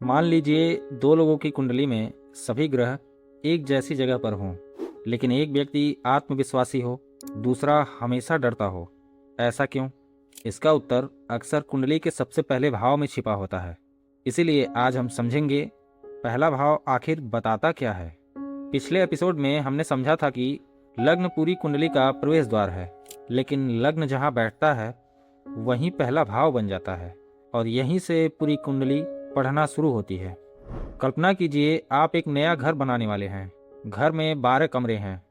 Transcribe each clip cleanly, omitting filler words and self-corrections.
मान लीजिए दो लोगों की कुंडली में सभी ग्रह एक जैसी जगह पर हों, लेकिन एक व्यक्ति आत्मविश्वासी हो, दूसरा हमेशा डरता हो। ऐसा क्यों? इसका उत्तर अक्सर कुंडली के सबसे पहले भाव में छिपा होता है। इसीलिए आज हम समझेंगे पहला भाव आखिर बताता क्या है। पिछले एपिसोड में हमने समझा था कि लग्न पूरी कुंडली का प्रवेश द्वार है, लेकिन लग्न जहाँ बैठता है वहीं पहला भाव बन जाता है और यहीं से पूरी कुंडली पढ़ना शुरू होती है। कल्पना कीजिए आप एक नया घर बनाने वाले हैं। घर में 12 कमरे हैं,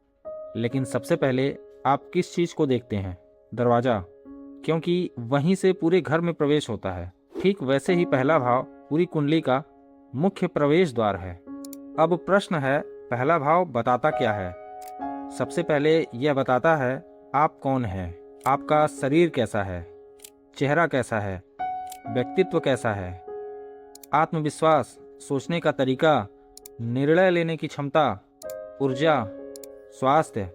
लेकिन सबसे पहले आप किस चीज़ को देखते हैं? दरवाज़ा, क्योंकि वहीं से पूरे घर में प्रवेश होता है। ठीक वैसे ही पहला भाव पूरी कुंडली का मुख्य प्रवेश द्वार है। अब प्रश्न है, पहला भाव बताता क्या है? सबसे पहले यह बताता है आप कौन हैं, आपका शरीर कैसा है, चेहरा कैसा है, व्यक्तित्व कैसा है, आत्मविश्वास, सोचने का तरीका, निर्णय लेने की क्षमता, ऊर्जा, स्वास्थ्य,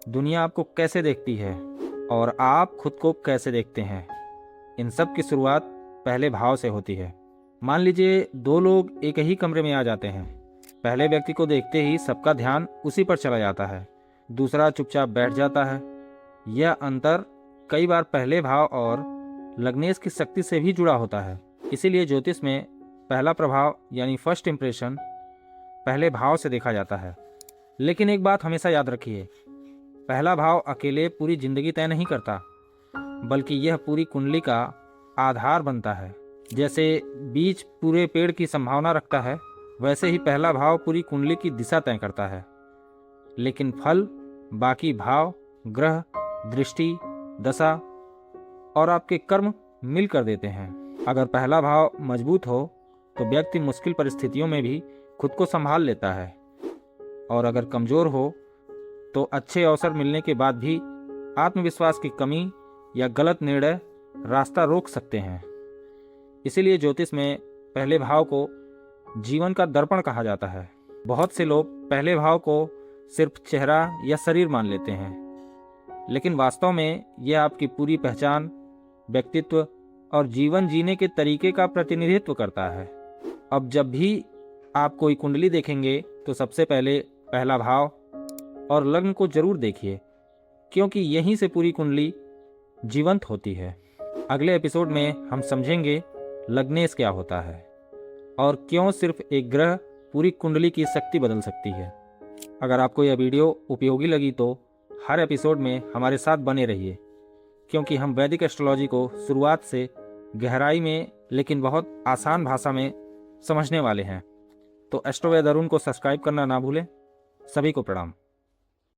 दुनिया आपको कैसे देखती है और आप खुद को कैसे देखते हैं। इन सब की शुरुआत पहले भाव से होती है। मान लीजिए दो लोग एक ही कमरे में आ जाते हैं। पहले व्यक्ति को देखते ही सबका ध्यान उसी पर चला जाता है, दूसरा चुपचाप बैठ जाता है। यह अंतर कई बार पहले भाव और लग्नेश की शक्ति से भी जुड़ा होता है। इसीलिए ज्योतिष में पहला प्रभाव यानी फर्स्ट इम्प्रेशन पहले भाव से देखा जाता है। लेकिन एक बात हमेशा याद रखिए, पहला भाव अकेले पूरी जिंदगी तय नहीं करता, बल्कि यह पूरी कुंडली का आधार बनता है। जैसे बीज पूरे पेड़ की संभावना रखता है, वैसे ही पहला भाव पूरी कुंडली की दिशा तय करता है। लेकिन फल बाकी भाव, ग्रह, दृष्टि, दशा और आपके कर्म मिलकर देते हैं। अगर पहला भाव मजबूत हो तो व्यक्ति मुश्किल परिस्थितियों में भी खुद को संभाल लेता है, और अगर कमजोर हो तो अच्छे अवसर मिलने के बाद भी आत्मविश्वास की कमी या गलत निर्णय रास्ता रोक सकते हैं। इसीलिए ज्योतिष में पहले भाव को जीवन का दर्पण कहा जाता है। बहुत से लोग पहले भाव को सिर्फ चेहरा या शरीर मान लेते हैं, लेकिन वास्तव में यह आपकी पूरी पहचान, व्यक्तित्व और जीवन जीने के तरीके का प्रतिनिधित्व करता है। अब जब भी आप कोई कुंडली देखेंगे तो सबसे पहले पहला भाव और लग्न को जरूर देखिए, क्योंकि यहीं से पूरी कुंडली जीवंत होती है। अगले एपिसोड में हम समझेंगे लग्नेश क्या होता है और क्यों सिर्फ एक ग्रह पूरी कुंडली की शक्ति बदल सकती है। अगर आपको यह वीडियो उपयोगी लगी तो हर एपिसोड में हमारे साथ बने रहिए, क्योंकि हम वैदिक एस्ट्रोलॉजी को शुरुआत से गहराई में लेकिन बहुत आसान भाषा में समझने वाले हैं। तो एस्ट्रो वैद अरुण को सब्सक्राइब करना ना भूलें। सभी को प्रणाम।